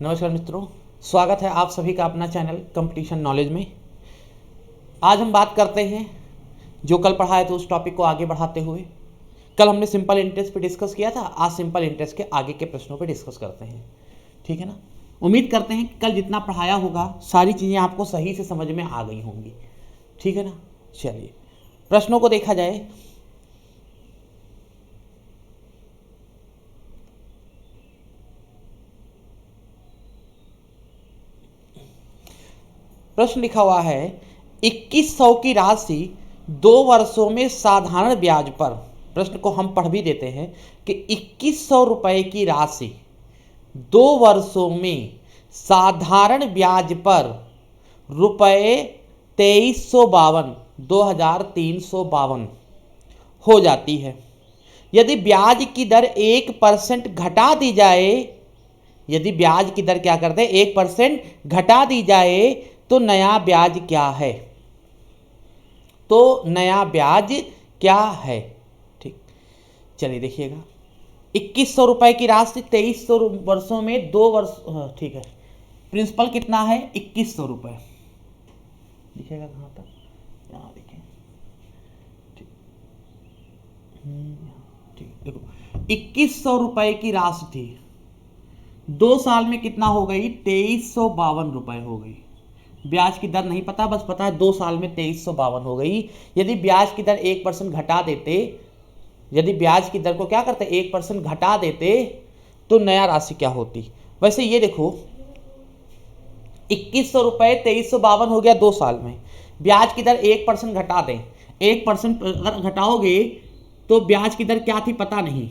नमस्कार मित्रों, स्वागत है आप सभी का अपना चैनल कंपटीशन नॉलेज में। आज हम बात करते हैं जो कल पढ़ाए थे उस टॉपिक को आगे बढ़ाते हुए। कल हमने सिंपल इंटरेस्ट पे डिस्कस किया था, आज सिंपल इंटरेस्ट के आगे के प्रश्नों पे डिस्कस करते हैं। ठीक है ना। उम्मीद करते हैं कि कल जितना पढ़ाया होगा सारी चीज़ें आपको सही से समझ में आ गई होंगी। ठीक है ना। चलिए प्रश्नों को देखा जाए। प्रश्न लिखा हुआ है 2100 की राशि 2 वर्षों में साधारण ब्याज पर। प्रश्न को हम पढ़ भी देते हैं कि 2100 रुपए की राशि 2 वर्षों में साधारण ब्याज पर रुपये 2352 हो जाती है। यदि ब्याज की दर 1% घटा दी जाए, यदि ब्याज की दर क्या करते हैं 1% घटा दी जाए तो नया ब्याज क्या है? तो नया ब्याज क्या है? ठीक, चलिए देखिएगा 2100 रुपए की राशि 2300 वर्षों में 2 वर्ष। ठीक है, प्रिंसिपल कितना है 2100 रुपए। दिखेगा कहाँ तक? यहाँ देखिए। ठीक, देखो 2100 रुपए की राशि थी, 2 साल में कितना हो गई 2352 रुपए हो गई। ब्याज की दर नहीं पता, बस पता है 2 साल में 2352 हो गई। यदि ब्याज की दर 1% घटा देते, यदि ब्याज की दर को क्या करते 1% घटा देते तो नया राशि क्या होती? वैसे ये देखो 2100 रुपए 2352 हो गया 2 साल में। ब्याज की दर 1% घटा दें, 1% अगर घटाओगे तो ब्याज की दर क्या थी पता नहीं।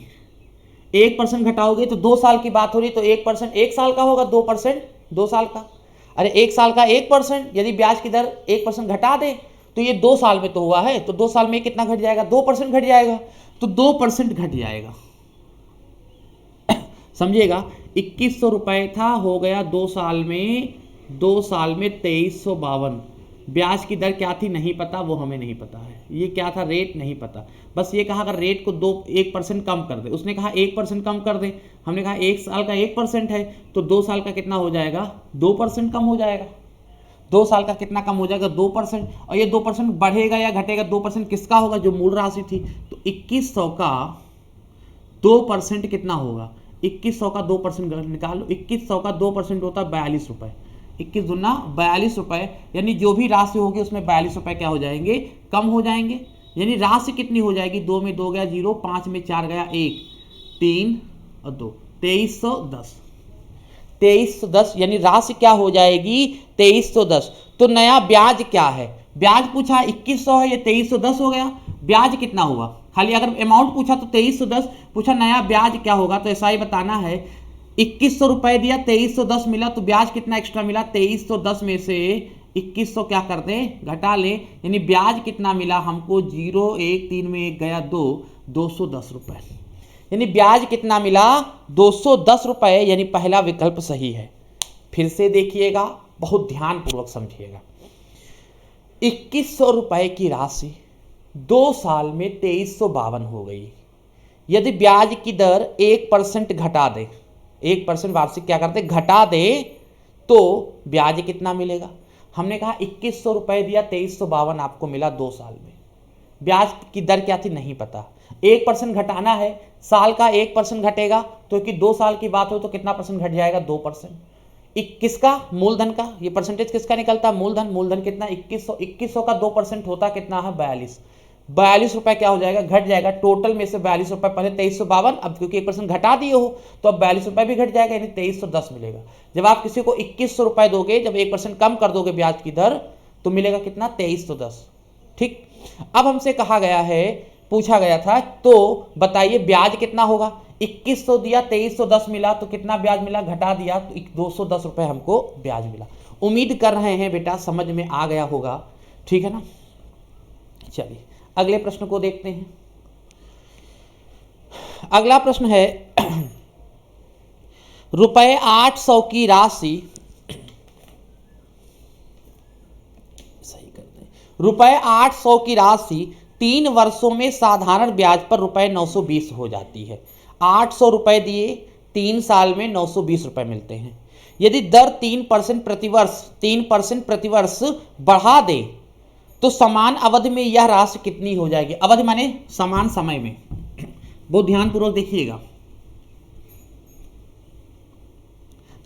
1% घटाओगे तो 2 साल की बात हो रही, तो 1% 1 साल का होगा, 2% 2 साल का। अरे 1 साल का 1%, यदि ब्याज की दर 1% घटा दे तो ये 2 साल में तो हुआ है, तो 2 साल में कितना घट जाएगा 2% घट जाएगा, तो 2% घट जाएगा। समझिएगा 2100 रुपए था, हो गया 2 साल में, 2 साल में 2352। ब्याज की दर क्या थी नहीं पता, वो हमें नहीं पता है। ये क्या था रेट नहीं पता, बस ये कहा अगर रेट को 1% कम कर दे। उसने कहा 1% कम कर दे, हमने कहा 1 साल का 1% है तो 2 साल का कितना हो जाएगा 2% कम हो जाएगा। 2 साल का कितना कम हो जाएगा 2%। और ये 2% बढ़ेगा या घटेगा? 2% किसका होगा? जो मूल राशि थी। तो 2100 का 2% कितना होगा? 2100 का 2% निकालो। 2100 का 2% होता है 42 रुपए। 21 दूना 42 रुपए, यानी जो भी राशि होगी उसमें 42 रुपए क्या हो जाएंगे कम हो जाएंगे। यानी राशि कितनी हो जाएगी? 2 में 2 गया 0, 5 में 4 गया 1, 3 और 2, 2310। 2310 यानी राशि क्या हो जाएगी 2310। तो नया ब्याज क्या है? ब्याज पूछा 2100 है, ये 2310 हो गया। ब्याज कितना हुआ? खाली अगर अमाउंट पूछा तो 2310 पूछा, नया ब्याज क्या होगा? तो ऐसा ही बताना है 2100 रुपए दिया 2310 मिला, तो ब्याज कितना एक्स्ट्रा मिला 2310 में से 2100 क्या कर दे घटा ले, यानी ब्याज कितना मिला हमको 0, 1, 3 में 1 गया 2, 210 रुपए। यानी ब्याज कितना मिला 210 रुपए, यानी पहला विकल्प सही है। फिर से देखिएगा, बहुत ध्यानपूर्वक समझिएगा। 2100 रुपए की राशि 2 साल में 2352 हो गई। यदि ब्याज की दर 1% घटा दे, 1% वार्षिक क्या करते घटा दे, तो ब्याज कितना मिलेगा? हमने कहा 2100 रुपए दिया 2352 आपको मिला 2 साल में। ब्याज की दर क्या थी नहीं पता, 1% घटाना है, साल का 1% घटेगा तो कि 2 साल की बात हो तो कितना परसेंट घट जाएगा 2%। किसका? मूलधन का। ये परसेंटेज किसका निकलता? मूलधन। मूलधन कितना 2100, 2100 का 2% होता कितना है 42। 42 रुपए क्या हो जाएगा घट जाएगा। टोटल में से 42 रुपए, पहले 2352, अब क्योंकि 1% घटा दिए हो तो अब 42 रुपए भी घट जाएगा, यानी 2310 मिलेगा। जब आप किसी को 2100 रुपए दोगे, जब 1% कम कर दोगे ब्याज की दर, तो मिलेगा कितना 2310। ठीक, अब हमसे कहा गया है, पूछा गया था तो बताइए ब्याज कितना होगा? 2100 दिया 2310 मिला, तो कितना ब्याज मिला घटा दिया तो 210 रुपए हमको ब्याज मिला। उम्मीद कर रहे हैं बेटा समझ में आ गया होगा। ठीक है ना। चलिए अगले प्रश्न को देखते हैं। अगला प्रश्न है रुपए 800 की राशि, सही करते हैं, रुपए 800 की राशि 3 वर्षों में साधारण ब्याज पर रुपए 920 हो जाती है। 800 रुपए दिए 3 साल में 920 रुपए मिलते हैं। यदि दर 3% प्रतिवर्ष बढ़ा दे तो समान अवधि में यह राशि कितनी हो जाएगी? अवधि माने समान समय में। बहुत ध्यानपूर्वक देखिएगा,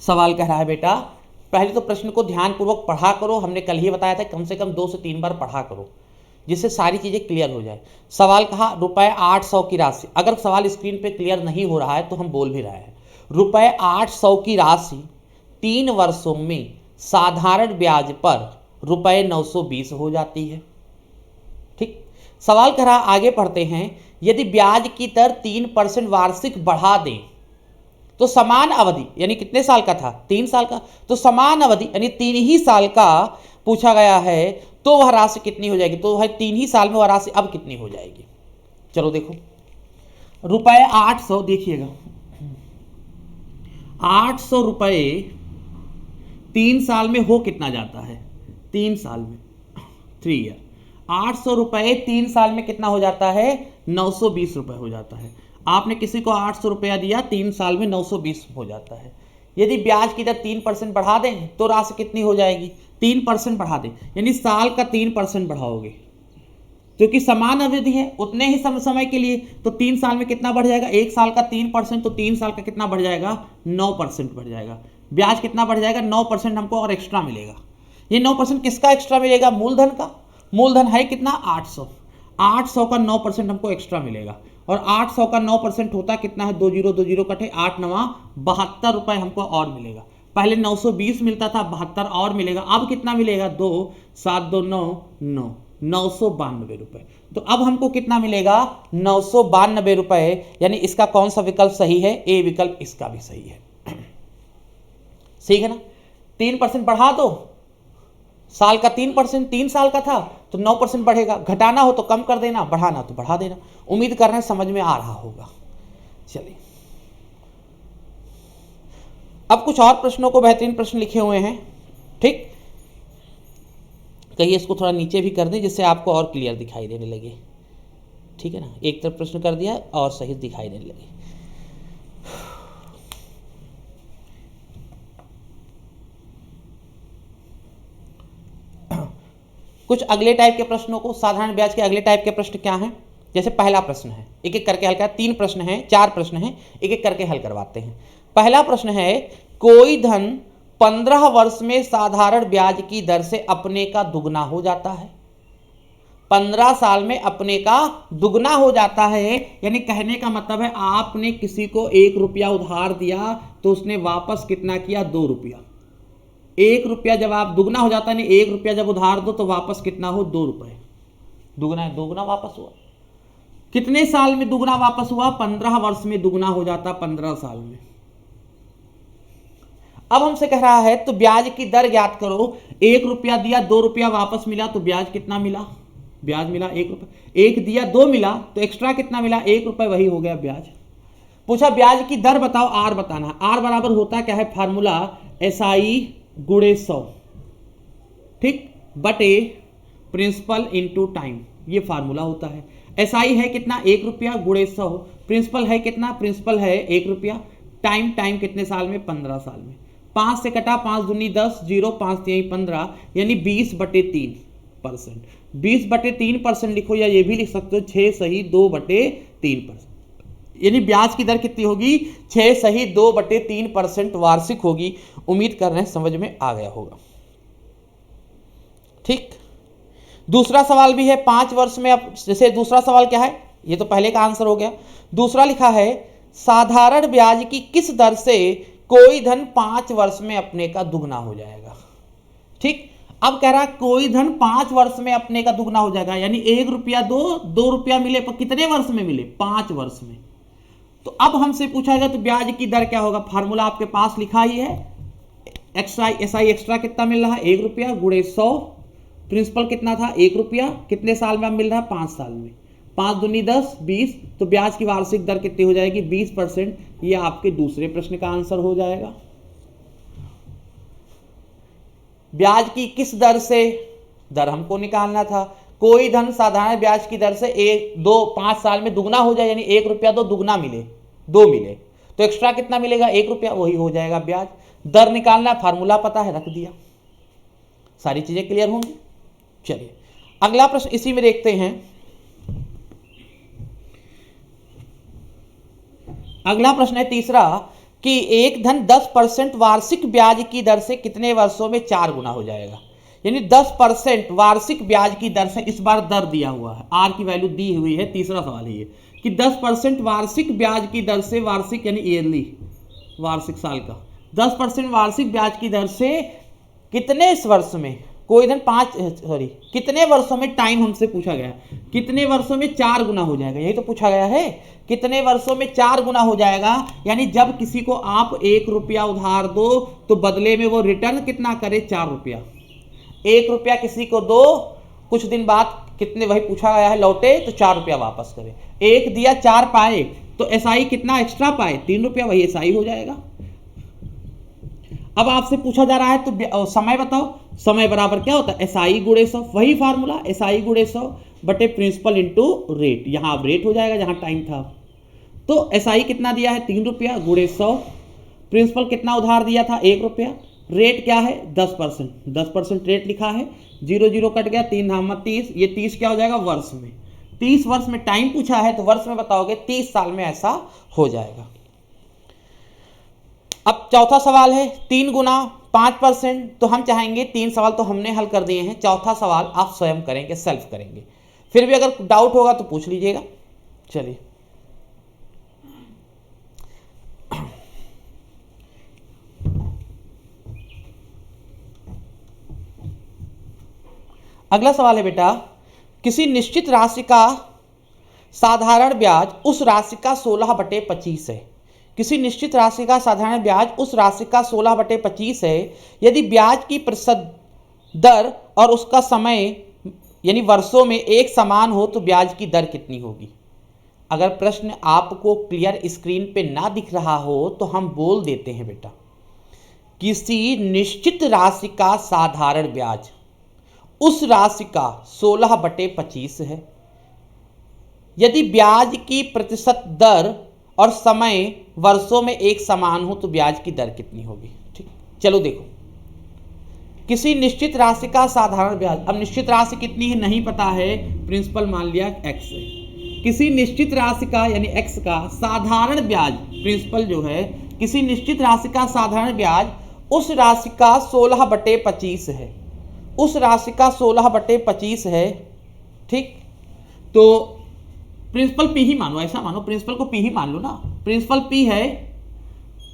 सवाल कह रहा है बेटा पहले तो प्रश्न को ध्यानपूर्वक पढ़ा करो। हमने कल ही बताया था कम से कम 2 से 3 बार पढ़ा करो जिससे सारी चीजें क्लियर हो जाए। सवाल कहा रुपए 800 की राशि, अगर सवाल स्क्रीन पे क्लियर नहीं हो रहा है तो हम बोल भी रहे हैं। रुपए 800 की राशि 3 वर्षों में साधारण ब्याज पर रुपए 920 हो जाती है। ठीक, सवाल कह रहा आगे पढ़ते हैं, यदि ब्याज की दर 3% वार्षिक बढ़ा दें तो समान अवधि, यानी कितने साल का था? 3 साल का, तो समान अवधि यानी 3 ही साल का पूछा गया है, तो वह राशि कितनी हो जाएगी? तो भाई 3 ही साल में वह राशि अब कितनी हो जाएगी? चलो देखो, रुपए 800, देखिएगा 800 रुपए 3 साल में हो कितना जाता है? 3 साल में 3 ईयर 800 रुपए 3 साल में कितना हो जाता है? 920 रुपए हो जाता है। आपने किसी को 800 रुपया दिया, 3 साल में 920 हो जाता है। यदि ब्याज की दर 3% बढ़ा दें तो राशि कितनी हो जाएगी? 3% बढ़ा दें यानी साल का 3% बढ़ाओगे, क्योंकि समान अवधि है उतने ही समय के लिए, तो 3 साल में कितना बढ़ जाएगा? 1 साल का 3%, तो 3 साल का कितना बढ़ जाएगा? 9% बढ़ जाएगा। ब्याज कितना बढ़ जाएगा? 9% हमको और एक्स्ट्रा मिलेगा। ये 9% किसका एक्स्ट्रा मिलेगा? मूलधन का। मूलधन है कितना? 800। 800 का 9% हमको एक्स्ट्रा मिलेगा, और 800 का 9% होता कितना है? 2 जीरो 2 जीरो कटे 8 9 72 रुपए हमको और मिलेगा। पहले 920 मिलता था, 72 और मिलेगा। अब कितना मिलेगा? 2 7 2 9 9 992 रुपए। तो अब हमको कितना मिलेगा? 992 रुपए। यानी इसका कौन सा विकल्प सही है? ए विकल्प इसका भी सही है। ठीक है ना? 3% बढ़ा दो, साल का 3%, 3 साल का था तो 9% बढ़ेगा। घटाना हो तो कम कर देना, बढ़ाना तो बढ़ा देना। उम्मीद कर रहे हैं समझ में आ रहा होगा। चलिए, अब कुछ और प्रश्नों को बेहतरीन प्रश्न लिखे हुए हैं। ठीक, कहिए इसको थोड़ा नीचे भी कर दें जिससे आपको और क्लियर दिखाई देने लगे। ठीक है ना? एक तरफ प्रश्न कर दिया और सही दिखाई देने लगे। कुछ अगले टाइप के प्रश्नों को, साधारण ब्याज के अगले टाइप के प्रश्न क्या हैं? जैसे पहला प्रश्न है, एक एक करके हल कर, 3 प्रश्न हैं, 4 प्रश्न हैं, एक एक करके हल करवाते हैं। पहला प्रश्न है, कोई धन 15 वर्ष में साधारण ब्याज की दर से अपने का दुगना हो जाता है। 15 साल में अपने का दुगना हो जाता है, यानी कहने का मतलब है आपने किसी को 1 रुपया उधार दिया तो उसने वापस कितना किया? 2 रुपया। 1 रुपया जब आप दुगना हो जाता है, नहीं 1 रुपया जब उधार दो तो वापस कितना हो? 2 रुपए। दुगना दुगना वापस हुआ। कितने साल में दुगना वापस हुआ? 15 वर्ष में दुगना हो जाता, 15 साल में। अब हमसे कह रहा है तो ब्याज की दर ज्ञात करो। 1 रुपया दिया, 2 रुपया वापस मिला, तो ब्याज कितना मिला? ब्याज मिला 1 रुपया। 1 दिया 2 मिला, तो एक्स्ट्रा कितना मिला? 1 रुपये, वही हो गया ब्याज। पूछा ब्याज की दर बताओ, आर बताना। आर बराबर होता क्या है? फार्मूला SI गुणे 100, ठीक, बटे प्रिंसिपल इंटू टाइम, ये फार्मूला होता है। SI है कितना? 1 रुपया गुणे 100। प्रिंसिपल है कितना? प्रिंसिपल है 1 रुपया। टाइम, टाइम कितने साल में? 15 साल में। 5 से कटा, 5 दूनी 10, 0 5 3 15, यानी 20/3%। 20/3% लिखो, या ये भी लिख सकते हो 6 सही 2/3%। यानी ब्याज की दर कितनी होगी? 6 सही 2/3% वार्षिक होगी। उम्मीद कर रहे हैं समझ में आ गया होगा। ठीक, दूसरा सवाल भी है 5 वर्ष में। अब जैसे दूसरा सवाल क्या है? ये तो पहले का आंसर हो गया। दूसरा लिखा है, साधारण ब्याज की किस दर से कोई धन 5 वर्ष में अपने का दुगना हो जाएगा? ठीक, अब कह रहा है कोई धन 5 वर्ष में अपने का दुगना हो जाएगा, यानी 1 रुपया 2 रुपया मिले, पर कितने वर्ष में मिले? 5 वर्ष में। तो अब हमसे पूछा गया तो ब्याज की दर क्या होगा? फार्मूला आपके पास लिखा ही है। SI एक्स्ट्रा कितना मिल रहा है? 1 रुपया गुणे 100। प्रिंसिपल कितना था? 1 रुपया। कितने साल में मिल रहा है? 5 साल में। 5 दूनी 10, 20, तो ब्याज की वार्षिक दर कितनी हो जाएगी? 20%। ये आपके दूसरे प्रश्न का आंसर हो जाएगा। ब्याज की किस दर से, दर हमको निकालना था। कोई धन साधारण ब्याज की दर से 5 साल में दुगना हो जाए, यानी 1 रुपया 2 दुगना मिले, 2 मिले, तो एक्स्ट्रा कितना मिलेगा, 1 रुपया, वही हो जाएगा ब्याज। दर निकालना, फार्मूला पता है, रख दिया। सारी चीजें क्लियर होंगी। चलिए अगला प्रश्न इसी में देखते हैं। अगला प्रश्न है तीसरा कि एक धन 10% वार्षिक ब्याज की दर से कितने वर्षों में 4 गुना हो जाएगा। यानी 10% वार्षिक ब्याज की दर से, इस बार दर दिया हुआ है, आर की वैल्यू दी हुई है, तीसरा सवाल है ये कि 10% वार्षिक ब्याज की दर से, वार्षिक यानी ईयरली, वार्षिक साल का, 10% वार्षिक ब्याज की दर से कितने इस वर्ष में, कोई धन कितने वर्षों में, टाइम हमसे पूछा गया है, कितने वर्षों में 4 गुना हो जाएगा, यही तो पूछा गया है, कितने वर्षों में 4 गुना हो जाएगा। यानी जब किसी को आप 1 रुपया उधार दो तो बदले में वो रिटर्न कितना करे, 4 रुपया। 1 रुपया किसी को दो, कुछ दिन बाद कितने, वही पूछा गया है, लौटे तो 4 रुपया वापस करे। 1 दिया 4 पाए तो एसआई कितना एक्स्ट्रा पाए, 3 रुपया, वही एसआई हो जाएगा। अब आपसे पूछा जा रहा है तो समय बताओ, समय बराबर क्या होता है, एसआई गुणे 100, वही फार्मूला, एसआई गुणे 100 बटे प्रिंसिपल इंटू रेट। यहां अब रेट हो जाएगा जहां टाइम था। तो एसआई कितना दिया है, 3 रुपया, गुणे 100, प्रिंसिपल कितना उधार दिया था, 1 रुपया, रेट क्या है 10%, 10% रेट लिखा है, 0 0 कट गया, 3 धामा 30, ये 30 क्या हो जाएगा वर्ष में, 30 वर्ष में टाइम पूछा है तो वर्ष में बताओगे, 30 साल में ऐसा हो जाएगा। अब चौथा सवाल है 3 गुना 5%, तो हम चाहेंगे 3 सवाल तो हमने हल कर दिए हैं, चौथा सवाल आप स्वयं करेंगे, सेल्फ करेंगे। फिर भी अगर डाउट होगा तो पूछ लीजिएगा। चलिए अगला सवाल है बेटा, किसी निश्चित राशि का साधारण ब्याज उस राशि का 16/25 है। किसी निश्चित राशि का साधारण ब्याज उस राशि का 16/25 है। यदि ब्याज की प्रतिशत दर और उसका समय यानी वर्षों में एक समान हो तो ब्याज की दर कितनी होगी। अगर प्रश्न आपको क्लियर स्क्रीन पे ना दिख रहा हो तो हम बोल देते हैं बेटा, किसी निश्चित राशि का साधारण ब्याज उस राशि का 16/25 है। यदि ब्याज की प्रतिशत दर और समय वर्षों में एक समान हो तो ब्याज की दर कितनी होगी। ठीक, चलो देखो, किसी निश्चित राशि का साधारण ब्याज, अब निश्चित राशि कितनी है नहीं पता है, प्रिंसिपल मान लिया x है। किसी निश्चित राशि का यानी x का साधारण ब्याज, प्रिंसिपल जो है, किसी निश्चित राशि का साधारण ब्याज उस राशि का 16/25 है, उस राशि का 16/25 है। ठीक, तो प्रिंसिपल पी ही मानो, ऐसा मानो प्रिंसिपल को पी ही मान लो ना, प्रिंसिपल पी है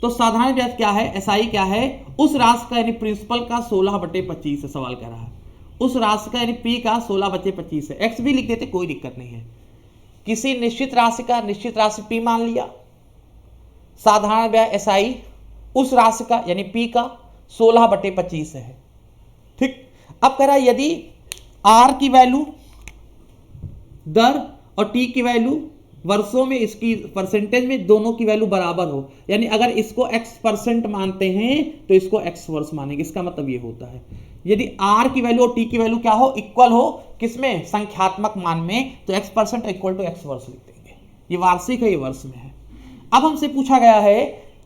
तो साधारण ब्याज क्या है, एसआई क्या है, उस राशि का यानी प्रिंसिपल का 16/25 है, सवाल कह रहा है उस राशि का यानी पी का 16/25 है। एक्स भी लिख देते कोई दिक्कत नहीं है। किसी निश्चित राशि का, निश्चित राशि पी मान लिया, साधारण ब्याज एसआई उस राशि का यानी पी का 16/25 है। ठीक, अब कह रहा है यदि आर की वैल्यू दर और टी की वैल्यू वर्षों में, इसकी परसेंटेज में दोनों की वैल्यू बराबर हो, यानी अगर इसको x% मानते हैं तो इसको x वर्ष मानेंगे, इसका मतलब ये होता है यदि r की वैल्यू और t की वैल्यू क्या हो, इक्वल हो, किसमें, संख्यात्मक मान में, तो x% इक्वल टू x वर्ष लिख देंगे। ये वार्षिक है, ये वर्ष में है। अब हमसे पूछा गया है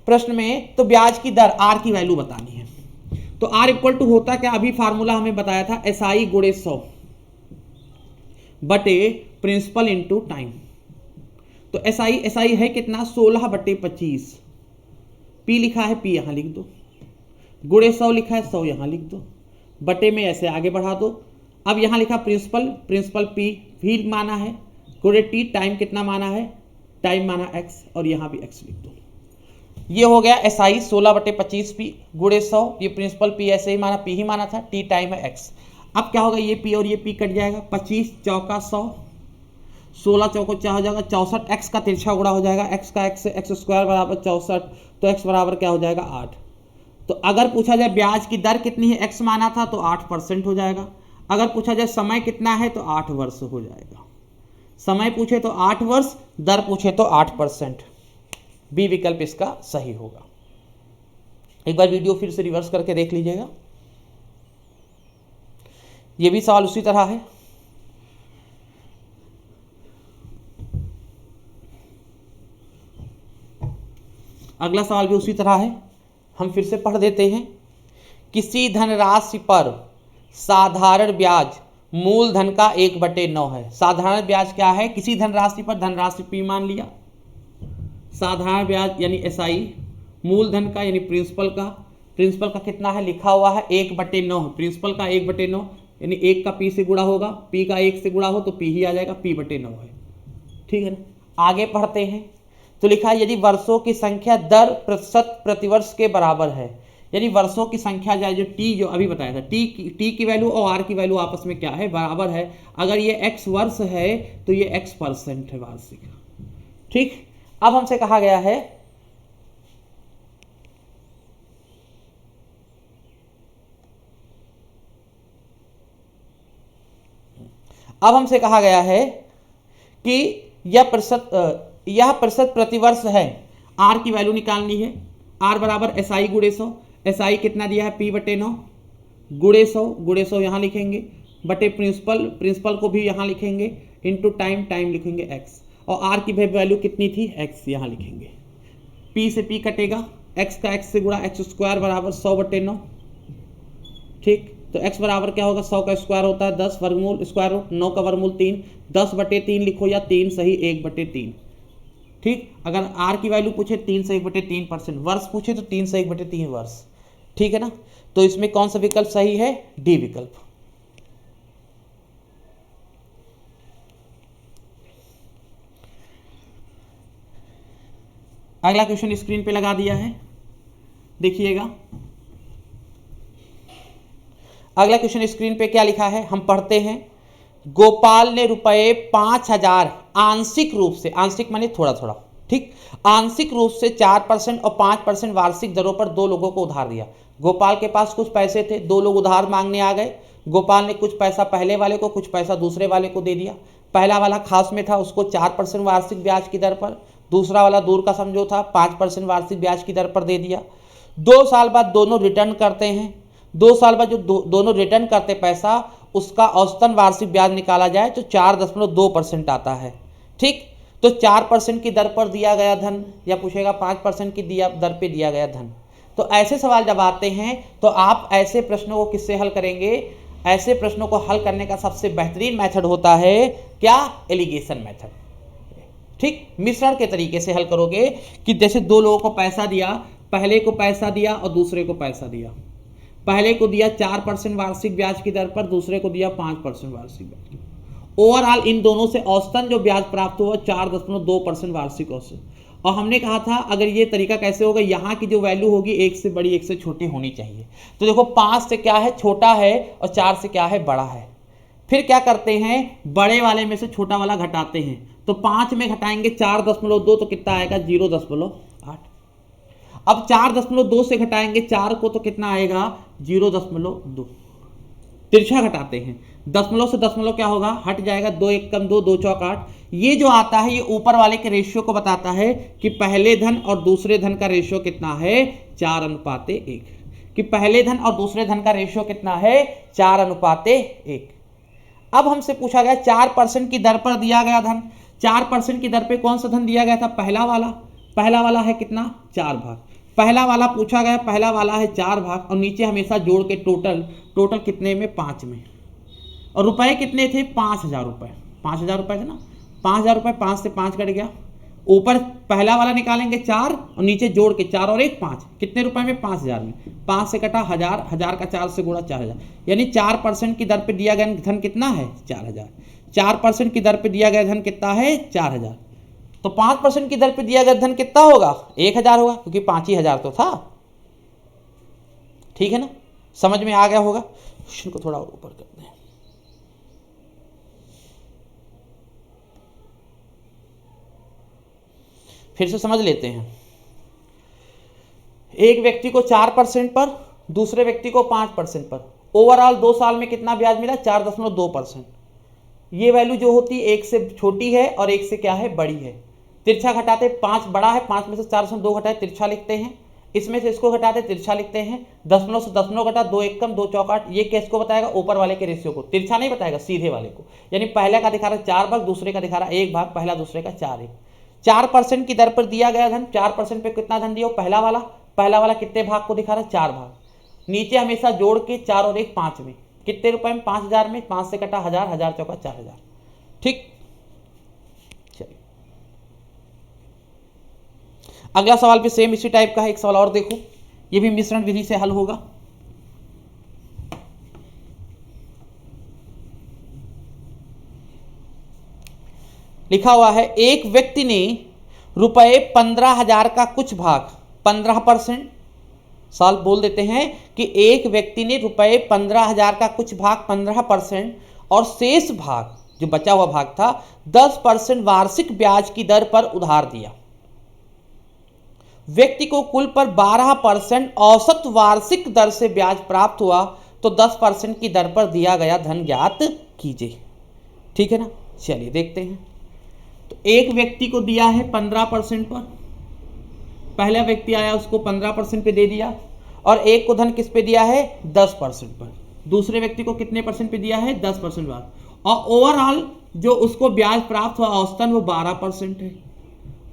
प्रश्न में, तो ब्याज की दर r की वैल्यू बतानी है, तो r इक्वल टू होता क्या, अभी फार्मूला हमें बताया था, SI गुणे 100 बटे प्रिंसिपल इंटू टाइम। तो एसआई है कितना, 16/25, पी लिखा है पी यहां लिख दो, गुणे 100 लिखा है 100 यहां लिख दो, बटे में ऐसे आगे बढ़ा दो। अब यहां लिखा प्रिंसिपल, प्रिंसिपल पी भी माना है, गुणे टी, टाइम कितना माना है, टाइम माना एक्स, और यहां भी एक्स लिख दो। ये हो गया एसआई 16/25 पी गुणे 100, ये प्रिंसिपल पी ऐसे ही माना, पी ही माना था, टी टाइम है एक्स। अब क्या होगा, ये पी और ये पी कट जाएगा, 25 चौका 100, 16 चौको 4 हो जाएगा 64, एक्स का तिरछा गुणा हो जाएगा, एक्स का एक्स स्क्वायर बराबर 64, तो एक्स बराबर क्या हो जाएगा 8। तो अगर पूछा जाए ब्याज की दर कितनी है, एक्स माना था तो 8% हो जाएगा। अगर पूछा जाए समय कितना है तो 8 वर्ष हो जाएगा। समय पूछे तो 8 वर्ष, दर पूछे तो 8%। बी विकल्प इसका सही होगा। एक बार वीडियो फिर से रिवर्स करके देख लीजिएगा। ये भी सवाल उसी तरह है। अगला सवाल भी उसी तरह है, हम फिर से पढ़ देते हैं। किसी धनराशि पर साधारण ब्याज मूलधन का 1/9 है। साधारण ब्याज क्या है? किसी धनराशि पर, धनराशि पी मान लिया, साधारण ब्याज यानी SI, मूलधन का यानी प्रिंसिपल का कितना है लिखा हुआ है 1/9, प्रिंसिपल का 1/9 यानी 1 का P से गुणा होगा, P का 1 से गुणा हो तो P ही आ जाएगा, P/9 है। ठीक है ना। आगे पढ़ते हैं तो लिखा है यदि वर्षों की संख्या दर प्रतिशत प्रतिवर्ष के बराबर है, यानी वर्षों की संख्या जाए जो टी जो अभी बताया था, टी की वैल्यू और आर की वैल्यू आपस में क्या है? बराबर है। अगर ये x वर्ष है तो ये x% है वार्षिक। ठीक, अब हमसे कहा गया है कि यह प्रतिशत प्रतिवर्ष है। आर की वैल्यू निकालनी है। आर बराबर SI गुणे 100, SI कितना दिया है P/9 गुणे 100 यहाँ लिखेंगे, बटे प्रिंसिपल को भी यहाँ लिखेंगे, इंटू टाइम लिखेंगे x, और आर की वैल्यू कितनी थी x यहाँ लिखेंगे। P से P कटेगा, x का x से गुणा, x² बराबर 100/9। ठीक, तो x बराबर क्या होगा? 100 का स्क्वायर होता है 10, वर्गमूल स्क्वायर रूट 9 का वर्गमूल 3, 10/3 लिखो या 3 सही 1/3। ठीक, अगर r की वैल्यू पूछे 3 से 1/3%, वर्ष पूछे तो 3 से 1/3 वर्ष। ठीक है ना। तो इसमें कौन सा विकल्प सही है? डी विकल्प। अगला क्वेश्चन स्क्रीन पे लगा दिया है, देखिएगा। अगला क्वेश्चन स्क्रीन पे क्या लिखा है हम पढ़ते हैं। गोपाल ने रुपए 5000 आंशिक रूप से, आंशिक माने थोड़ा थोड़ा, ठीक, आंशिक रूप से 4% और 5% वार्षिक दरों पर 2 लोगों को उधार दिया। गोपाल के पास कुछ पैसे थे, 2 लोग उधार मांगने आ गए। गोपाल ने कुछ पैसा पहले वाले को, कुछ पैसा दूसरे वाले को दे दिया। पहला वाला खास में था, उसको 4% वार्षिक ब्याज की दर पर, दूसरा वाला दूर का समझो था 5% वार्षिक ब्याज की दर पर दे दिया। 2 साल बाद दोनों रिटर्न करते हैं। 2 साल बाद जो दोनों रिटर्न करते पैसा, उसका औसतन वार्षिक ब्याज निकाला जाए तो 4.2% आता है। ठीक, तो 4% की दर पर दिया गया धन, या पूछेगा 5% की दर पे दिया गया धन। तो ऐसे सवाल जब आते हैं तो आप ऐसे प्रश्नों को किससे हल करेंगे? ऐसे प्रश्नों को हल करने का सबसे बेहतरीन मेथड होता है क्या? Alligation method. ठीक, मिश्रण के तरीके से हल करोगे कि जैसे 2 लोगों को पैसा दिया, पहले को पैसा दिया और दूसरे को पैसा दिया। पहले को दिया 4% वार्षिक ब्याज की दर पर, दूसरे को दिया 5% वार्षिक ब्याज की। ओवरऑल इन दोनों से औसतन जो ब्याज प्राप्त हुआ 4.2% वार्षिक औसत। और हमने कहा था अगर ये तरीका कैसे होगा, यहाँ की जो वैल्यू होगी 1 से बड़ी 1 से छोटी होनी चाहिए। तो देखो 5 से क्या है? छोटा है, और 4 से क्या है? बड़ा है। फिर क्या करते हैं? बड़े वाले में से छोटा वाला घटाते हैं। तो 5 में घटाएंगे 4.2 तो कितना आएगा? 0.8। अब 4.2 से घटाएंगे 4 को तो कितना आएगा? 0.2। तिरछा घटाते हैं, दशमलव से दशमलव क्या होगा? हट जाएगा, 2 1 कम 2, 2 चौक 8। ये जो आता है ये ऊपर वाले के रेशियो को बताता है कि पहले धन और दूसरे धन का रेशियो कितना है? 4:1। कि पहले धन और दूसरे धन का रेशियो कितना है? 4:1। अब हमसे पूछा गया 4% की दर पर दिया गया धन। 4% की दर पे कौन सा धन दिया गया था? पहला वाला है कितना? 4 भाग। पहला वाला पूछा गया, पहला वाला है 4 भाग, और नीचे हमेशा जोड़ के टोटल कितने में? 5 में। और रुपए कितने थे? 5000 रुपए। 5000 रुपए थे ना, 5000 रुपए, 5 से 5 कट गया। ऊपर पहला वाला निकालेंगे 4 और नीचे जोड़ के 4 और 1 5। कितने रुपए में? 5000 में। 5 से कटा 1000, 1000 का 4 से गुणा 4000, यानी 4% की दर पे दिया गया धन कितना है? 4000। 4% की दर पे दिया गया धन कितना है? 4000। तो 5% की दर पे दिया गया धन कितना होगा? 1000 होगा, क्योंकि 5000 तो था। ठीक है ना, समझ में आ गया होगा। क्वेश्चन को थोड़ा ऊपर करते हैं। फिर से समझ लेते हैं। एक व्यक्ति को 4% पर, दूसरे व्यक्ति को 5% पर, ओवरऑल 2 साल में कितना ब्याज मिला? 4.2%। ये वैल्यू जो होती है 1 से छोटी है और 1 से क्या है? बड़ी है। तिरछा घटाते, 5 बड़ा है, 5 में से 4.2 घटाए तिरछा लिखते हैं, इसमें से इसको घटाते तिरछा लिखते हैं। दशमलव से दशमलव घटा, 2 1 कम 2 चौक 8। ये किसको बताएगा? ऊपर वाले के रेशियो को, तिरछा नहीं बताएगा, सीधे वाले को। यानी पहले का दिखा रहा 4 भाग, दूसरे का दिखा रहा 1 भाग, पहला दूसरे का 4 1। 4% की दर पर दिया गया धन, 4% पे कितना धन दिया? पहला वाला कितने भाग को दिखा रहा है? 4 भाग। नीचे हमेशा जोड़ के 4 और 1 5 में, कितने रुपए में? 5000 में, 5 से कटा 1000, 1000 चौका 4000। ठीक, चलिए अगला सवाल भी सेम इसी टाइप का है। एक सवाल और देखो, ये भी मिश्रण विधि से हल होगा। लिखा हुआ है, एक व्यक्ति ने रुपए 15,000 का कुछ भाग 15%, सॉल्व बोल देते हैं कि एक व्यक्ति ने रुपए 15,000 का कुछ भाग 15% और शेष भाग जो बचा हुआ भाग था 10% वार्षिक ब्याज की दर पर उधार दिया। व्यक्ति को कुल पर 12% औसत वार्षिक दर से ब्याज प्राप्त हुआ, तो 10% की दर पर दिया गया धन ज्ञात कीजिए। ठीक है ना, चलिए देखते हैं। तो एक व्यक्ति को दिया है 15% पर, पहला व्यक्ति आया उसको 15% पे दे दिया, और एक को धन किस पे दिया है? 10% पर। दूसरे व्यक्ति को कितने परसेंट पे दिया है? 10% ब्याज, और ओवरऑल जो उसको ब्याज प्राप्त हुआ औसतन वो 12% है।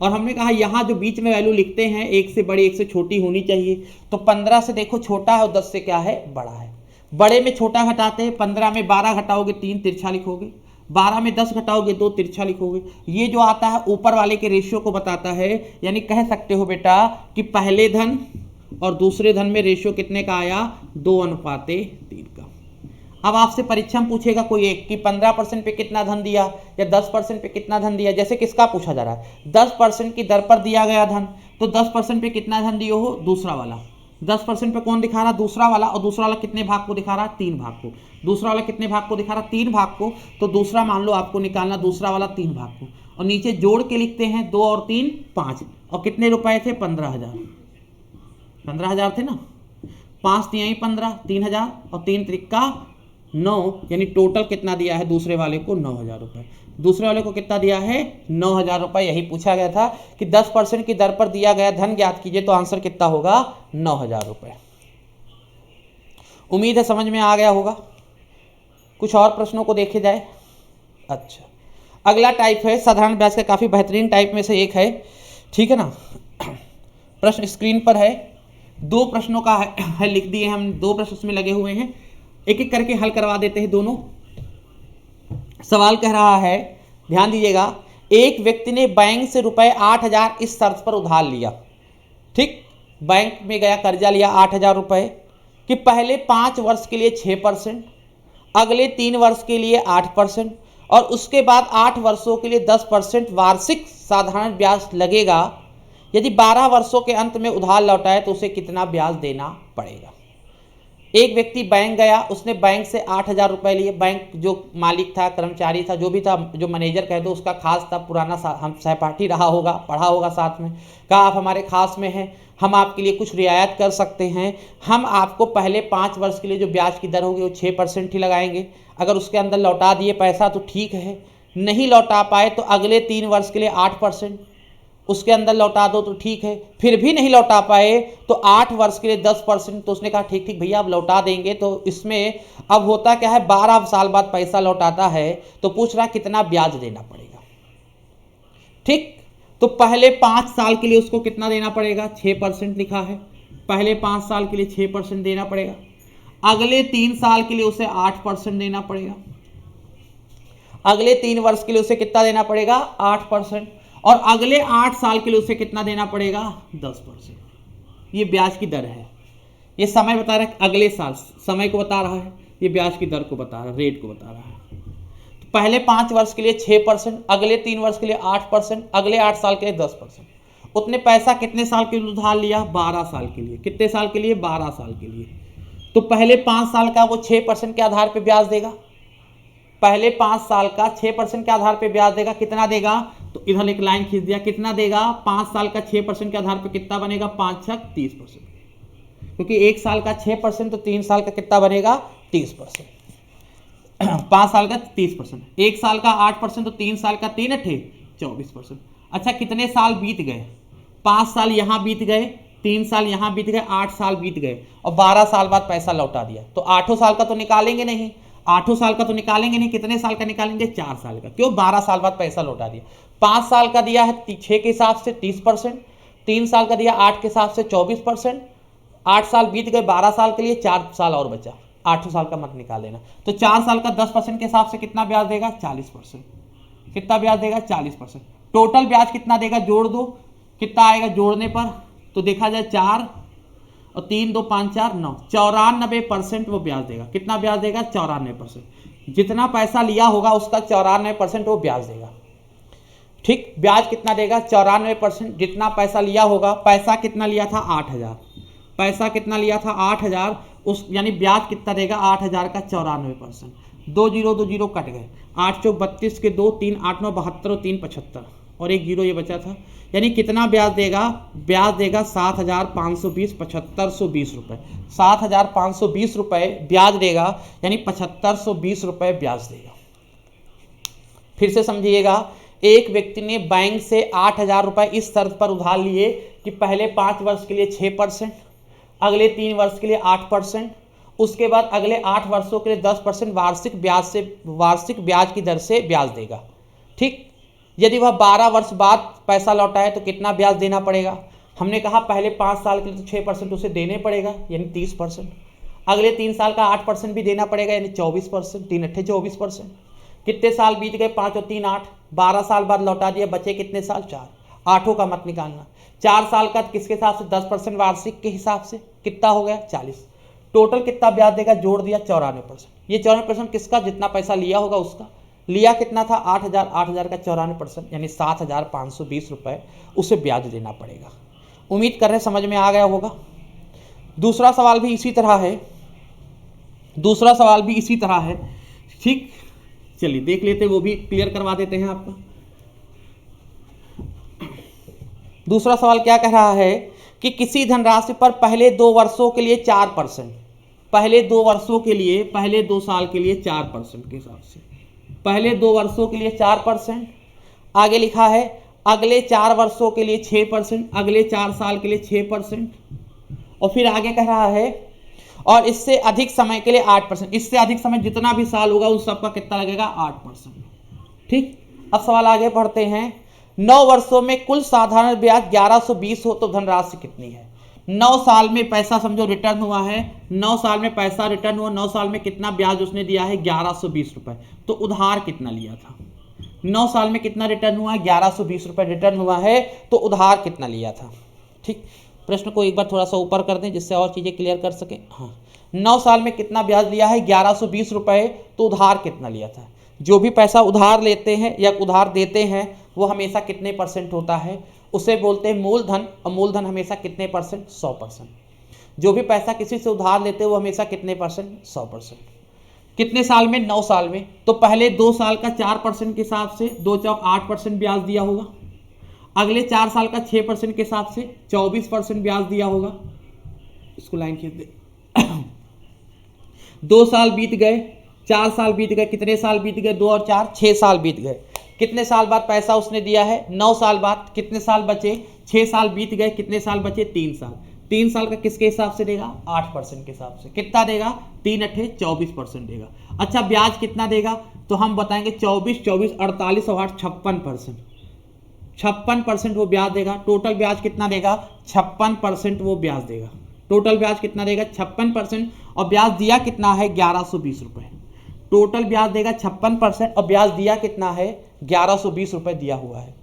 और हमने कहा यहाँ जो बीच में वैल्यू लिखते हैं, एक से बड़ी एक से छोटी होनी चाहिए। तो 15 से देखो छोटा है और 10 से क्या है? बड़ा है। बड़े में छोटा घटाते हैं, 15 में 12 घटाओगे 3 तिरछा लिखोगे, 12 में 10 घटाओगे 2 तिरछा लिखोगे। ये जो आता है ऊपर वाले के रेशियो को बताता है, यानी कह सकते हो बेटा कि पहले धन और दूसरे धन में रेशियो कितने का आया? 2:3 का। अब आपसे परीक्षा में पूछेगा कोई एक कि 15% पे कितना धन दिया या 10% पे कितना धन दिया। जैसे किसका पूछा जा रहा है? 10% की दर पर दिया गया धन, तो 10% पे कितना धन दियो हो? दूसरा वाला। 10% पे कौन दिखा रहा? दूसरा वाला। और दूसरा वाला कितने भाग को दिखा रहा? 3 भाग को। दूसरा वाला कितने भाग को दिखा रहा? 3 भाग को। तो दूसरा मान लो आपको निकालना, दूसरा वाला 3 भाग को, और नीचे जोड़ के लिखते हैं 2 और 3 5। और कितने रुपए थे? 15,000। 15,000 थे ना, 5 तिहाई 15, 3,000 और 3 त्रिका 9, यानी टोटल कितना दिया है दूसरे वाले को? 9,000 रुपये। दूसरे वाले को कितना दिया है? 9,000 रुपये। यही पूछा गया था कि 10% की दर पर दिया गया धन ज्ञात कीजिए, तो आंसर कितना होगा? 9,000 रुपये। उम्मीद है समझ में आ गया होगा। कुछ और प्रश्नों को देखे जाए। अच्छा, अगला टाइप है साधारण ब्याज का, काफ़ी बेहतरीन टाइप में से एक है। ठीक है ना, प्रश्न स्क्रीन पर है, 2 प्रश्नों का है लिख दिए हम, 2 प्रश्न उसमें लगे हुए हैं, एक एक करके हल करवा देते हैं दोनों। सवाल कह रहा है, ध्यान दीजिएगा, एक व्यक्ति ने बैंक से रुपए 8,000 इस शर्त पर उधार लिया। ठीक, बैंक में गया, कर्जा लिया 8,000 रुपये कि पहले 5 वर्ष के लिए 6%, अगले 3 वर्ष के लिए 8% और उसके बाद 8 वर्षों के लिए 10% वार्षिक साधारण ब्याज लगेगा। यदि 12 वर्षों के अंत में उधार लौटाए तो उसे कितना ब्याज देना पड़ेगा? एक व्यक्ति बैंक गया, उसने बैंक से 8,000 रुपये लिए। बैंक जो मालिक था, कर्मचारी था, जो भी था, जो मैनेजर कह दो, उसका खास था, पुराना हम सहपाठी रहा होगा, पढ़ा होगा साथ में। कहा आप हमारे खास में हैं, हम आपके लिए कुछ रियायत कर सकते हैं, हम आपको पहले 5 वर्ष के लिए जो ब्याज की दर होगी वो 6% ही लगाएंगे। अगर उसके अंदर लौटा दिए पैसा तो ठीक है, नहीं लौटा पाए तो अगले 3 वर्ष के लिए 8%, उसके अंदर लौटा दो तो ठीक है, फिर भी नहीं लौटा पाए तो 8 वर्ष के लिए 10%। तो उसने कहा ठीक ठीक भैया अब लौटा देंगे। तो इसमें अब होता क्या है, 12 साल बाद पैसा लौटाता है तो पूछ रहा कितना ब्याज देना पड़ेगा। ठीक, तो पहले 5 साल के लिए उसको कितना देना पड़ेगा? 6% लिखा है, पहले 5 साल के लिए 6% देना पड़ेगा। अगले 3 साल के लिए उसे 8% देना पड़ेगा। अगले 3 वर्ष के लिए उसे कितना देना पड़ेगा? 8%। और अगले 8 साल के लिए उसे कितना देना पड़ेगा? 10%। ये ब्याज की दर है। ये समय बता रहा है, अगले साल समय को बता रहा है, ये ब्याज की दर को बता रहा है, रेट को बता रहा है। तो पहले 5 वर्ष के लिए 6%, अगले 3 वर्ष के लिए 8%, अगले 8 साल के लिए 10%। उतने पैसा कितने साल के लिए उधार लिया? 12 साल के लिए। कितने साल के लिए? 12 साल के लिए। तो पहले 5 साल का वो 6% के आधार पर ब्याज देगा। पहले 5 साल का 6% के आधार पे ब्याज देगा। कितना देगा? तो इधर एक लाइन खींच दिया, कितना देगा? 5 साल का 6% के आधार पे कितना बनेगा? 5 छक 30%, क्योंकि 1 साल का 6% तो 3 साल का कितना बनेगा? 30%। 5 साल का 30%, 1 साल का 8% तो 3 साल का 3 अठे 24%। अच्छा, कितने साल बीत गए? 5 साल यहाँ बीत गए, 3 साल यहाँ बीत गए, 8 साल बीत गए और 12 साल बाद पैसा लौटा दिया। तो 8 साल का तो निकालेंगे नहीं, 8 साल का तो निकालेंगे नहीं, कितने साल का निकालेंगे? 4 साल का। क्यों? 12 साल बाद पैसा लौटा दिया। 5 साल का दिया है 6 के हिसाब से 30%, 3 साल का दिया 8 के हिसाब से 24%, 8 साल बीत गए, 12 साल के लिए 4 साल और बचा, 8 साल का मत निकाल लेना। तो 4 साल का 10% के हिसाब से कितना ब्याज देगा? 40%। कितना ब्याज देगा? 40%। टोटल ब्याज कितना देगा? जोड़ दो, कितना आएगा जोड़ने पर? तो देखा जाए 4 और 3 2 5 4 9, 94% वो ब्याज देगा। कितना ब्याज देगा? 94%। जितना पैसा लिया होगा उसका 94% वो ब्याज देगा। ठीक, ब्याज कितना देगा? 94%। जितना पैसा लिया होगा, पैसा कितना लिया था? 8000। पैसा कितना लिया था? 8000। उस यानी ब्याज कितना देगा? 8000 का 94%। 2 जीरो 2 जीरो कट गए, 8 चौक 32 के 2, 3 8 9 72 और 3 75 और एक जीरो ये बचा था। यानी कितना ब्याज देगा? ब्याज देगा 7520, 7520 रुपये। 7520 रुपये ब्याज देगा, यानी 7520 रुपये ब्याज देगा। फिर से समझिएगा, एक व्यक्ति ने बैंक से 8000 रुपये इस शर्त पर उधार लिए कि पहले 5 वर्ष के लिए 6%, अगले 3 वर्ष के लिए 8%, उसके बाद अगले 8 वर्षों के लिए 10% वार्षिक ब्याज की दर से ब्याज देगा। ठीक, यदि वह 12 वर्ष बाद पैसा लौटाए तो कितना ब्याज देना पड़ेगा? हमने कहा पहले 5 साल के लिए तो 6% उसे देने पड़ेगा, यानी 30%। अगले 3 साल का 8% भी देना पड़ेगा, यानी 24%। 3 अट्ठे 24%। कितने साल बीत गए? 5 और 3 8, 12 साल बाद लौटा दिया, बचे कितने साल? 4। 8 का मत निकालना। 4 साल का किसके हिसाब से? 10% वार्षिक के हिसाब से। कितना हो गया? 40। टोटल कितना ब्याज देगा? जोड़ दिया 94%। ये 94% किसका? जितना पैसा लिया होगा उसका। लिया कितना था? 8000। 8000 का 94% यानी 7520 रुपये उसे ब्याज देना पड़ेगा। उम्मीद कर रहे हैं समझ में आ गया होगा। दूसरा सवाल भी इसी तरह है। ठीक, चलिए देख लेते हैं, वो भी क्लियर करवा देते हैं आपको। दूसरा सवाल क्या कह रहा है कि किसी धनराशि पर पहले 2 वर्षों के लिए 4%, पहले 2 वर्षों के लिए, पहले 2 साल के लिए 4% के हिसाब से, पहले 2 वर्षों के लिए 4%, आगे लिखा है अगले 4 वर्षों के लिए 6%, अगले 4 साल के लिए 6%, और फिर आगे कह रहा है और इससे अधिक समय के लिए 8%। इससे अधिक समय जितना भी साल होगा उस सबका कितना लगेगा? 8%। ठीक, अब सवाल आगे पढ़ते हैं। 9 वर्षों में कुल साधारण ब्याज 1120 हो तो धनराशि कितनी है? 9 साल में पैसा समझो रिटर्न हुआ है, 9 साल में पैसा रिटर्न हुआ, 9 साल में कितना ब्याज उसने दिया है? 1120 रुपये। तो उधार कितना लिया था? 9 साल में कितना रिटर्न हुआ है? 1120 रुपये रिटर्न हुआ है, तो उधार कितना लिया था? ठीक, प्रश्न को एक बार थोड़ा सा ऊपर कर दें जिससे और चीज़ें क्लियर कर सकें। हाँ, 9 साल में कितना ब्याज लिया है? 1120 रुपये, तो उधार कितना लिया था? जो भी पैसा उधार लेते हैं या उधार देते हैं वो हमेशा कितने % होता है? उसे बोलते हैं मूलधन, और मूलधन हमेशा कितने %? 100%। जो भी पैसा किसी से उधार लेते हैं वो हमेशा कितने %? 100%। कितने साल में? 9 साल में। तो पहले 2 साल का 4% के हिसाब से 2 चौक 8% ब्याज दिया होगा, अगले 4 साल का 6% के हिसाब से 24% ब्याज दिया होगा। इसको लाइन खींच दे। 2 साल बीत गए, 4 साल बीत गए, कितने साल बीत गए? 2 और 4 6 साल बीत गए। कितने साल बाद पैसा उसने दिया है? 9 साल बाद। कितने साल बचे? 6 साल बीत गए, कितने साल बचे? 3 साल। 3 साल का किसके हिसाब से देगा? 8% के हिसाब से। कितना देगा? 3 अट्ठे 24% देगा। अच्छा, ब्याज कितना देगा? तो हम बताएंगे 24 24 48 और 8 56%। 56% वो ब्याज देगा। टोटल ब्याज कितना देगा? 56% वो ब्याज देगा। टोटल ब्याज कितना देगा? 56%। और ब्याज दिया कितना है? 1120 रुपये। टोटल ब्याज देगा 56% और ब्याज दिया कितना है? 1120 रुपये दिया हुआ है।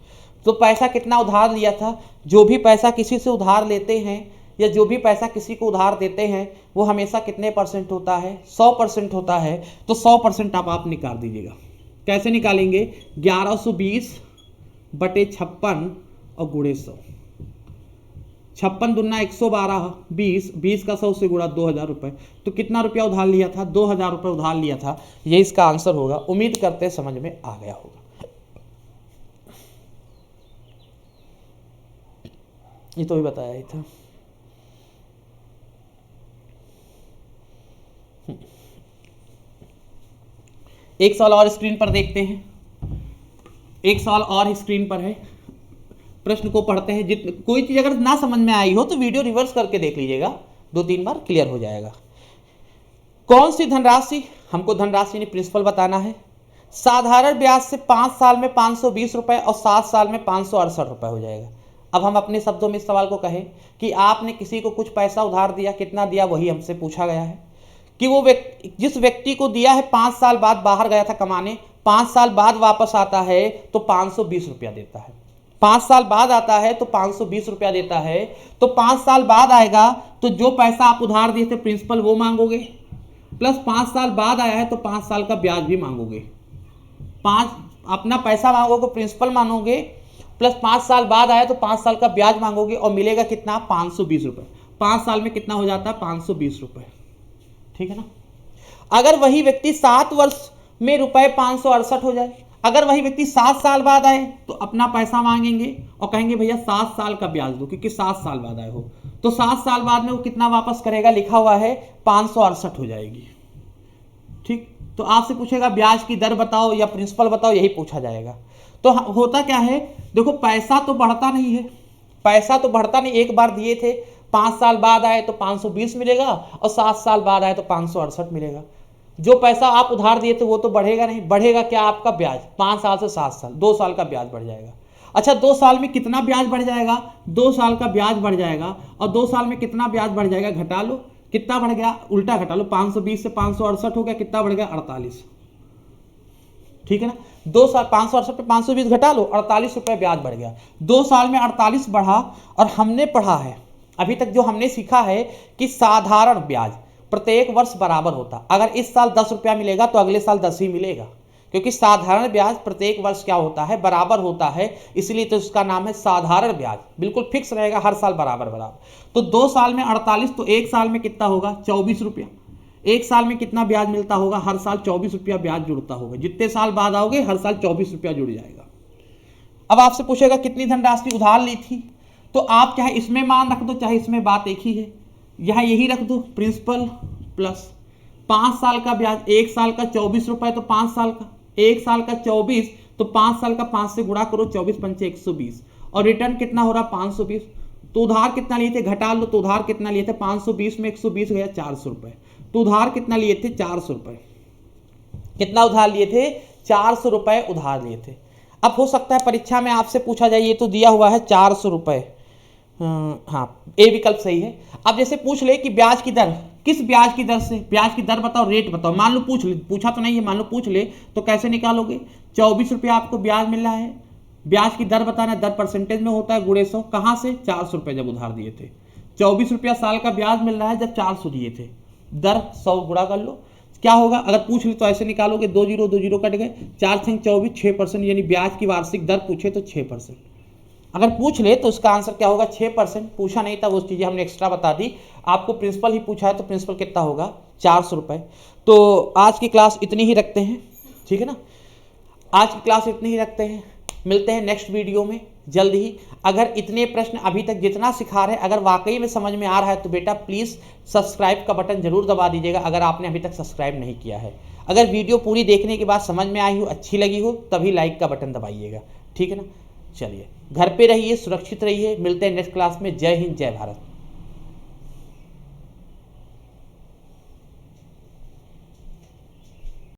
तो पैसा कितना उधार लिया था? जो भी पैसा किसी से उधार लेते हैं या जो भी पैसा किसी को उधार देते हैं वो हमेशा कितने % होता है? 100% होता है। तो 100% आप निकाल दीजिएगा। कैसे निकालेंगे? 1120 बटे 56 और गुणे 100। 56 दूना 112, 20 का 100 से गुणा 2000 रुपये। तो कितना रुपया उधार लिया था? 2000 रुपये उधार लिया था। ये इसका आंसर होगा। उम्मीद करते हैं समझ में आ गया होगा। ये तो भी बताया ही था। एक सवाल और स्क्रीन पर देखते हैं। एक सवाल और स्क्रीन पर है, प्रश्न को पढ़ते हैं। कोई चीज अगर ना समझ में आई हो तो वीडियो रिवर्स करके देख लीजिएगा, 2-3 बार क्लियर हो जाएगा। कौन सी धनराशि हमको धनराशि यानी प्रिंसिपल बताना है। साधारण ब्याज से 5 साल में 520 रुपये और 7 साल में 568 रुपये हो जाएगा। अब हम अपने शब्दों में इस सवाल को कहें कि आपने किसी को कुछ पैसा उधार दिया, कितना दिया वही हमसे पूछा गया है कि वो जिस व्यक्ति को दिया है 5 साल बाद बाहर गया था कमाने, 5 साल बाद वापस आता है तो 520 रुपया देता है। 5 साल बाद आता है तो 520 रुपया देता है। तो 5 साल बाद आएगा तो जो पैसा आप उधार दिए थे प्रिंसिपल वो मांगोगे, प्लस 5 साल बाद आया है तो 5 साल का ब्याज भी मांगोगे। 5 अपना पैसा मांगोगे, प्रिंसिपल मांगोगे, प्लस 5 साल बाद आया तो 5 साल का ब्याज मांगोगे और मिलेगा कितना? 520 रुपये। 5 साल में कितना हो जाता है? 520 रुपये। ठीक है ना। अगर वही व्यक्ति 7 वर्ष में रुपए 568 हो जाए, अगर वही व्यक्ति 7 साल बाद आए तो अपना पैसा मांगेंगे और कहेंगे भैया 7 साल का ब्याज दो, क्योंकि 7 साल बाद आए हो। तो 7 साल बाद में वो कितना वापस करेगा? लिखा हुआ है 568 हो जाएगी। ठीक, तो आपसे पूछेगा ब्याज की दर बताओ या प्रिंसिपल बताओ, यही पूछा जाएगा। तो होता क्या है, देखो पैसा तो बढ़ता नहीं है, पैसा तो बढ़ता नहीं। एक बार दिए थे, 5 साल बाद आए तो 520 मिलेगा और 7 साल बाद आए तो 568 मिलेगा। जो पैसा आप उधार दिए थे वो तो बढ़ेगा नहीं। बढ़ेगा क्या? आपका ब्याज। 5 साल से 7 साल, 2 साल का ब्याज बढ़ जाएगा। अच्छा, 2 साल में कितना ब्याज बढ़ जाएगा? 2 साल का ब्याज बढ़ जाएगा। और 2 साल में कितना ब्याज बढ़ जाएगा? घटा लो, कितना बढ़ गया? उल्टा घटा लो, 520 से 568 हो गया, कितना बढ़ गया? 48। ठीक है ना। 2 साल 568 पे 520 घटा लो, 48 रुपये ब्याज बढ़ गया। 2 साल में 48 बढ़ा। और हमने पढ़ा है अभी तक, जो हमने सीखा है कि साधारण ब्याज प्रत्येक वर्ष बराबर होता। अगर इस साल 10 रुपया मिलेगा तो अगले साल 10 ही मिलेगा, क्योंकि साधारण ब्याज प्रत्येक वर्ष क्या होता है? बराबर होता है। इसलिए तो उसका नाम है साधारण ब्याज। बिल्कुल फिक्स रहेगा, हर साल बराबर बराबर। तो 2 साल में 48, तो 1 साल में कितना होगा? 24 रुपया। 1 साल में कितना ब्याज मिलता होगा? हर साल 24 रुपया ब्याज जुड़ता होगा। जितने साल बाद आओगे हर साल 24 रुपया जुड़ जाएगा। अब आपसे पूछेगा कितनी धनराशि उधार ली थी, तो आप चाहे इसमें मान रख दो चाहे इसमें, बात एक ही है। यहाँ यही रख दो, प्रिंसिपल प्लस 5 साल का ब्याज। 1 साल का 24 रुपये तो 5 साल का, 1 साल का 24 तो 5 साल का 5 से गुणा करो, 24 पंचे 120, और रिटर्न कितना हो रहा? 520। तो उधार कितना लिए थे? घटा लो, तो उधार कितना लिए थे? 520 में 120 गया 400 रुपये। तो उधार कितना लिए थे? 400 रुपये। कितना उधार लिए थे? 400 रुपये उधार लिए थे। अब हो सकता है परीक्षा में आपसे पूछा जाए, ये तो दिया हुआ है 400 रुपये, हाँ ए विकल्प सही है। अब जैसे पूछ ले कि ब्याज की दर, किस ब्याज की दर से? ब्याज की दर बताओ, रेट बताओ। मान लो पूछ ले, पूछा तो नहीं है, मान लो पूछ ले, तो कैसे निकालोगे? 24 रुपया आपको ब्याज मिल रहा है, ब्याज की दर बताना, दर परसेंटेज में होता है, गुणे 100। कहाँ से? 400 रुपये जब उधार दिए थे। 24 रुपया साल का ब्याज मिल रहा है जब 400 दिए थे, दर 100 गुणा कर लो, क्या होगा? अगर पूछ ले तो ऐसे निकालोगे, 2 जीरो कट गए, 4 6 24, 6%, यानी ब्याज की वार्षिक दर पूछे तो 6%। अगर पूछ ले तो उसका आंसर क्या होगा? 6%। पूछा नहीं था वो चीज़ें हमने एक्स्ट्रा बता दी। आपको प्रिंसिपल ही पूछा है तो प्रिंसिपल कितना होगा? 400 रुपये। तो आज की क्लास इतनी ही रखते हैं, ठीक है ना। आज की क्लास इतनी ही रखते हैं, मिलते हैं नेक्स्ट वीडियो में जल्द ही। अगर इतने प्रश्न अभी तक जितना सिखा रहे अगर वाकई में समझ में आ रहा है तो बेटा प्लीज़ सब्सक्राइब का बटन जरूर दबा दीजिएगा, अगर आपने अभी तक सब्सक्राइब नहीं किया है। अगर वीडियो पूरी देखने के बाद समझ में आई हो, अच्छी लगी हो, तभी लाइक का बटन दबाइएगा, ठीक है ना। चलिए, घर पे रहिए, सुरक्षित रहिए, मिलते हैं नेक्स्ट क्लास में। जय हिंद, जय भारत।